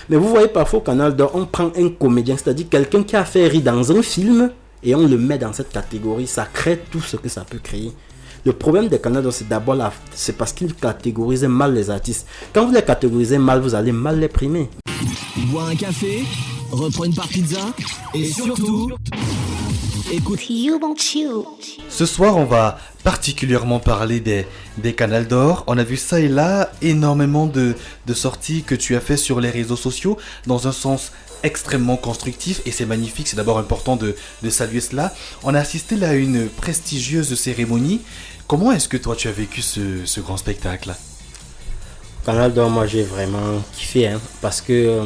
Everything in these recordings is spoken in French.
Mais vous voyez, parfois au Canal d'Or, on prend un comédien, c'est-à-dire quelqu'un qui a fait rire dans un film, et on le met dans cette catégorie. Ça crée tout ce que ça peut créer. Le problème des Canal d'Or, c'est d'abord c'est parce qu'ils catégorisent mal les artistes. Quand vous les catégorisez mal, vous allez mal les primer. Bois un café, reprends une part pizza, et surtout, écoute. Ce soir, on va particulièrement parler des Canal d'Or. On a vu ça et là énormément de sorties que tu as fait sur les réseaux sociaux dans un sens extrêmement constructif et c'est magnifique, c'est d'abord important de saluer cela. On a assisté là à une prestigieuse cérémonie. Comment est-ce que toi tu as vécu ce grand spectacle? Canal d'Or, moi j'ai vraiment kiffé, parce que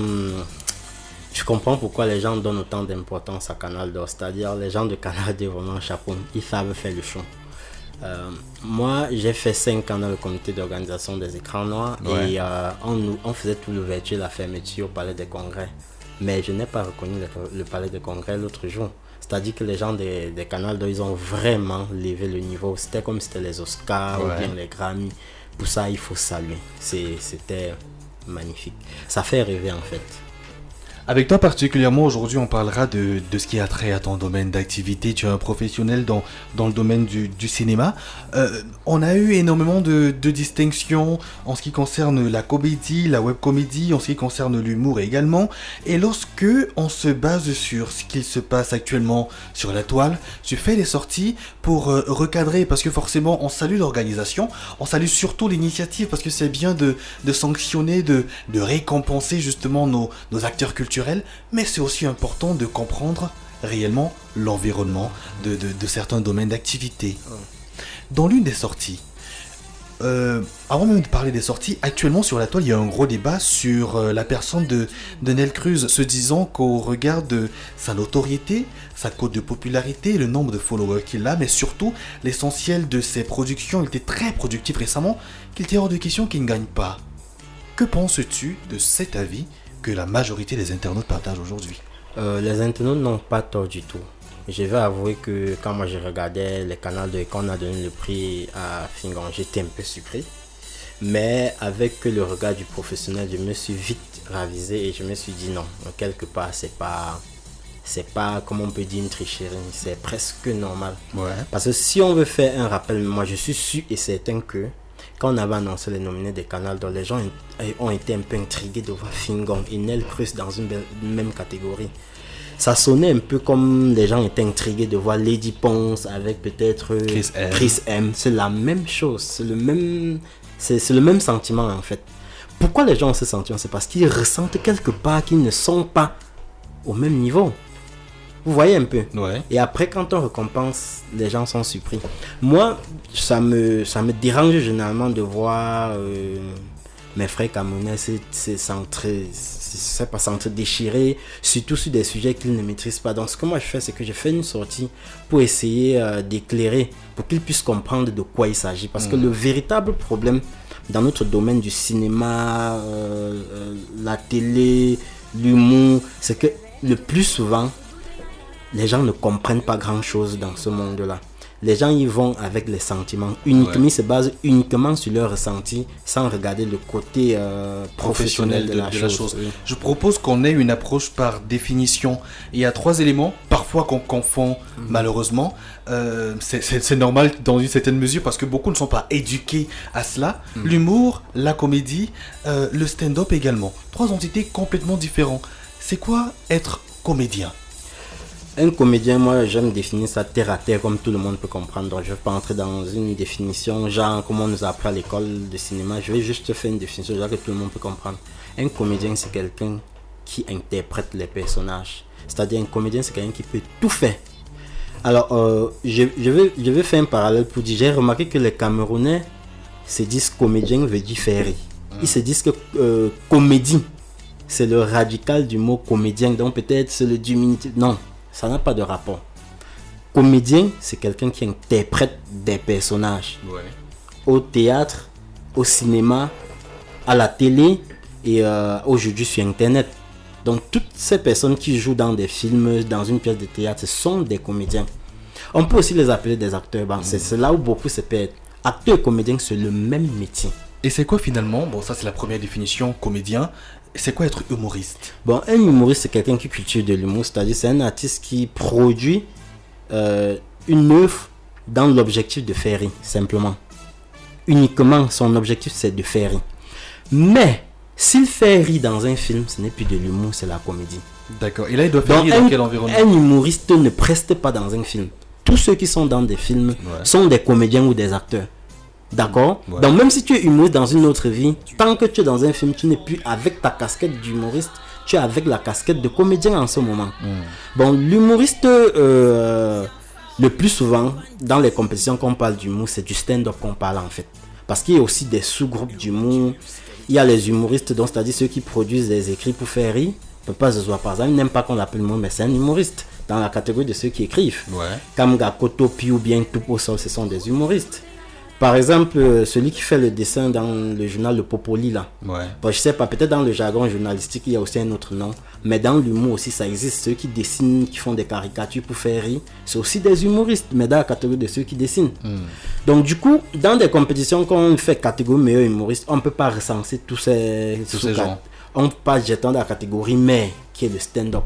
je comprends pourquoi les gens donnent autant d'importance à Canal d'Or, c'est-à-dire les gens de Canal d'Or vraiment chapeau, ils savent faire le show. Moi j'ai fait 5 ans dans le comité d'organisation des écrans noirs, ouais. Et on faisait tout l'ouverture, la fermeture au palais des congrès, mais je n'ai pas reconnu le palais des congrès l'autre jour. C'est-à-dire que les gens des Canal d'Or, ils ont vraiment levé le niveau. C'était comme si c'était les Oscars, ouais, ou bien les Grammy. Pour ça, il faut saluer. C'était magnifique. Ça fait rêver en fait. Avec toi particulièrement, aujourd'hui, on parlera de ce qui a trait à ton domaine d'activité. Tu es un professionnel dans le domaine du cinéma. On a eu énormément de distinctions en ce qui concerne la comédie, la webcomédie, en ce qui concerne l'humour également. Et lorsque on se base sur ce qu'il se passe actuellement sur la toile, tu fais des sorties pour recadrer, parce que forcément, on salue l'organisation, on salue surtout l'initiative, parce que c'est bien de sanctionner, de récompenser justement nos acteurs culturels. Mais c'est aussi important de comprendre réellement l'environnement de certains domaines d'activité. Dans l'une des sorties, avant même de parler des sorties, actuellement sur la toile, il y a un gros débat sur la personne de Nel Cruz, se disant qu'au regard de sa notoriété, sa cote de popularité, le nombre de followers qu'il a, mais surtout l'essentiel de ses productions, il était très productif récemment, qu'il était hors de question qu'il ne gagne pas. Que penses-tu de cet avis que la majorité des internautes partagent aujourd'hui? Les internautes n'ont pas tort du tout. Je vais avouer que quand moi je regardais les canaux et qu'on a donné le prix à Fingon, j'étais un peu surpris. Mais avec le regard du professionnel, je me suis vite ravisé et je me suis dit non, quelque part c'est pas comme on peut dire une tricherie, c'est presque normal. Ouais. Parce que si on veut faire un rappel, moi je suis sûr et certain que quand on avait annoncé les nominés des Canal d'Or, les gens ont été un peu intrigués de voir Fingon et Nel Cruz dans une même catégorie. Ça sonnait un peu comme les gens étaient intrigués de voir Lady Ponce avec peut-être Chris M. C'est la même chose, c'est le même sentiment en fait. Pourquoi les gens ont ce sentiment? C'est parce qu'ils ressentent quelque part qu'ils ne sont pas au même niveau. Vous voyez un peu. Ouais. Et après, quand on récompense, les gens sont surpris. Moi, ça me dérange généralement de voir mes frères camerounais s'entre-déchirer, surtout sur des sujets qu'ils ne maîtrisent pas. Donc, ce que moi je fais, c'est que je fais une sortie pour essayer d'éclairer, pour qu'ils puissent comprendre de quoi il s'agit. Parce que le véritable problème dans notre domaine du cinéma, la télé, l'humour, c'est que le plus souvent, les gens ne comprennent pas grand-chose dans ce monde-là. Les gens y vont avec les sentiments. Uniquement, ils se basent uniquement sur leurs ressentis sans regarder le côté professionnel de la chose. Oui. Je propose qu'on ait une approche par définition. Il y a 3 éléments, parfois qu'on confond malheureusement. C'est normal dans une certaine mesure parce que beaucoup ne sont pas éduqués à cela. L'humour, la comédie, le stand-up également. 3 entités complètement différentes. C'est quoi être comédien? Un comédien, moi j'aime définir ça terre à terre comme tout le monde peut comprendre. Donc je ne vais pas entrer dans une définition genre comme on nous a appris à l'école de cinéma. Je vais juste faire une définition genre que tout le monde peut comprendre. Un comédien, c'est quelqu'un qui interprète les personnages. C'est-à-dire un comédien, c'est quelqu'un qui peut tout faire. Alors je vais faire un parallèle pour dire, j'ai remarqué que les Camerounais se disent comédien veut dire faire rire. Ils se disent que comédie, c'est le radical du mot comédien. Donc peut-être c'est le diminutif. Non. Ça n'a pas de rapport. Comédien, c'est quelqu'un qui interprète des personnages. Ouais. Au théâtre, au cinéma, à la télé et aujourd'hui sur Internet. Donc toutes ces personnes qui jouent dans des films, dans une pièce de théâtre, sont des comédiens. On peut aussi les appeler des acteurs. Bon, c'est là où beaucoup se perdent. Acteur et comédien, c'est le même métier. Et c'est quoi finalement? Bon, ça c'est la première définition, comédien. c'est quoi être humoriste? Bon, un humoriste, c'est quelqu'un qui cultive de l'humour, c'est-à-dire c'est un artiste qui produit une œuvre dans l'objectif de faire rire, simplement. Uniquement, son objectif, c'est de faire rire. Mais, s'il fait rire dans un film, ce n'est plus de l'humour, c'est la comédie. D'accord. Et là, il doit faire rire dans quel environnement? Un humoriste ne preste pas dans un film. Tous ceux qui sont dans des films sont des comédiens ou des acteurs. D'accord? Donc, même si tu es humoriste dans une autre vie, tant que tu es dans un film, tu n'es plus avec ta casquette d'humoriste, tu es avec la casquette de comédien en ce moment. Bon, l'humoriste, le plus souvent, dans les compétitions qu'on parle d'humour, c'est du stand-up qu'on parle en fait. Parce qu'il y a aussi des sous-groupes d'humour. Il y a les humoristes, donc c'est-à-dire ceux qui produisent des écrits pour faire rire. Ne peut pas se voir par exemple, il n'aime pas qu'on l'appelle humoriste, mais c'est un humoriste dans la catégorie de ceux qui écrivent. Comme Gakoto, Pi ou bien Tupo Sol, ce sont des humoristes. Par exemple, celui qui fait le dessin dans le journal Le Popoli là. Bon, je sais pas, peut-être dans le jargon journalistique il y a aussi un autre nom, mais dans l'humour aussi ça existe. Ceux qui dessinent, qui font des caricatures pour faire rire, c'est aussi des humoristes, mais dans la catégorie de ceux qui dessinent. Donc du coup, dans des compétitions qu'on fait catégorie meilleur humoriste, on ne peut pas recenser tous ces gens. On ne peut pas jeter dans la catégorie mais qui est le stand-up.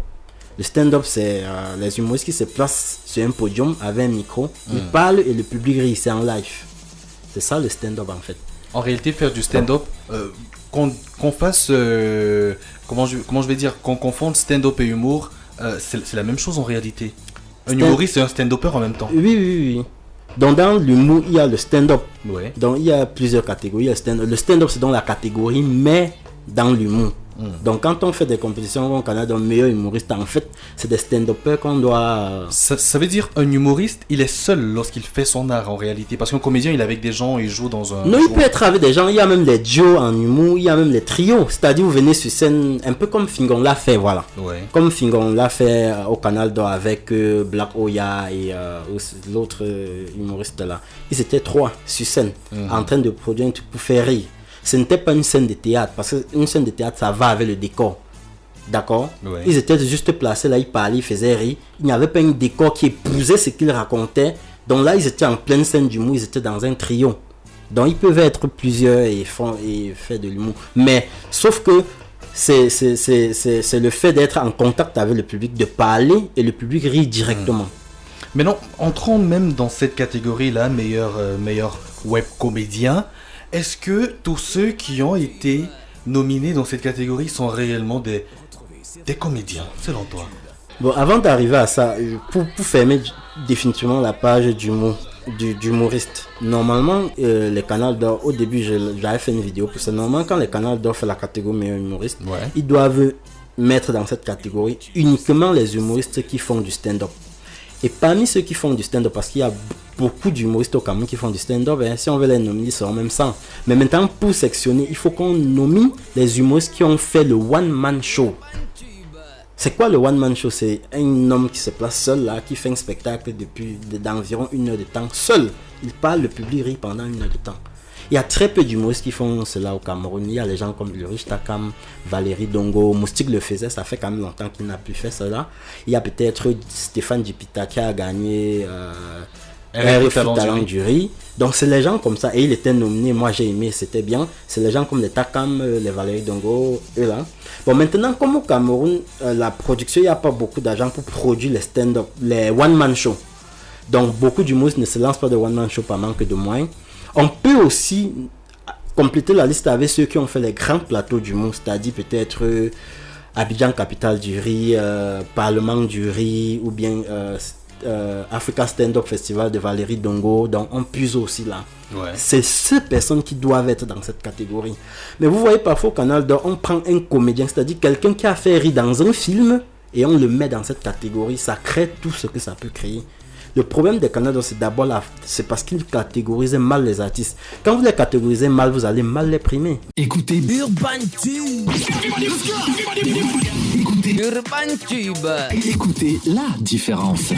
Le stand-up, c'est les humoristes qui se placent sur un podium avec un micro, ils parlent et le public rit, c'est en live. C'est ça le stand-up en fait. En réalité, faire du stand-up, qu'on fasse, comment je vais dire, qu'on confonde stand-up et humour, c'est la même chose en réalité. Un humoriste et un stand-upper en même temps. Oui. Donc dans l'humour, il y a le stand-up. Donc il y a plusieurs catégories. Le stand-up, c'est dans la catégorie, mais dans l'humour. Donc quand on fait des compétitions au Canada, meilleur humoriste, en fait, c'est des stand-uppers qu'on doit... Ça veut dire un humoriste, il est seul lorsqu'il fait son art en réalité. Parce qu'un comédien, il est avec des gens, il joue dans un... Non, il peut être avec des gens, il y a même des duos en humour, il y a même les trios. C'est-à-dire, vous venez sur scène, un peu comme Fingon l'a fait, voilà. Comme Fingon l'a fait au Canal d'Or avec Black Oya et l'autre humoriste là. Ils étaient 3 sur scène, en train de produire un truc pour faire rire. Ce n'était pas une scène de théâtre, parce qu'une scène de théâtre, ça va avec le décor. D'accord? Ils étaient juste placés là, ils parlaient, ils faisaient rire. Il n'y avait pas un décor qui épousait ce qu'ils racontaient. Donc là, ils étaient en pleine scène d'humour, ils étaient dans un trio. Donc ils peuvent être plusieurs et faire de l'humour. Mais, sauf que c'est le fait d'être en contact avec le public, de parler et le public rit directement. Mais non, entrons même dans cette catégorie-là, meilleur web comédien. Est-ce que tous ceux qui ont été nominés dans cette catégorie sont réellement des comédiens, selon toi? Bon, avant d'arriver à ça, pour fermer définitivement la page d'humoriste, normalement, les canals d'or, au début, j'avais fait une vidéo pour ça. Normalement, quand les canals d'or font la catégorie meilleur humoriste, ils doivent mettre dans cette catégorie uniquement les humoristes qui font du stand-up. Et parmi ceux qui font du stand-up, parce qu'il y a beaucoup d'humoristes au Cameroun qui font du stand-up, si on veut les nominer, ils seront même 100. Mais maintenant, pour sectionner, il faut qu'on nomine les humoristes qui ont fait le one-man show. C'est quoi le one-man show? C'est un homme qui se place seul là, qui fait un spectacle d'environ 1 heure de temps, seul. Il parle, le public rit pendant 1 heure de temps. Il y a très peu d'humoristes qui font cela au Cameroun. Il y a les gens comme Ulrich Takam, Valérie Dongo, Moustique le faisait, ça fait quand même longtemps qu'il n'a plus fait cela. Il y a peut-être Stéphane Dupita qui a gagné RFI Talent du Riz. Donc c'est les gens comme ça, et il était nominé, moi j'ai aimé, c'était bien. C'est les gens comme les Takam, les Valérie Dongo, eux là. Bon, maintenant, comme au Cameroun, la production, il n'y a pas beaucoup d'argent pour produire les stand-up, les one-man shows. Donc beaucoup d'humoristes ne se lancent pas de one-man show par manque de moyens. On peut aussi compléter la liste avec ceux qui ont fait les grands plateaux du monde, c'est-à-dire peut-être Abidjan Capitale du Riz, Parlement du Riz, ou bien Africa Stand-Up Festival de Valérie Dongo. Donc on puise aussi là. C'est ces personnes qui doivent être dans cette catégorie. Mais vous voyez parfois au Canal d'Or, on prend un comédien, c'est-à-dire quelqu'un qui a fait rire dans un film, et on le met dans cette catégorie. Ça crée tout ce que ça peut créer. Le problème des Canadiens, c'est d'abord c'est parce qu'ils catégorisent mal les artistes. Quand vous les catégorisez mal, vous allez mal les primer. Écoutez Urban Tube. Écoutez Urban Tube. Écoutez la différence.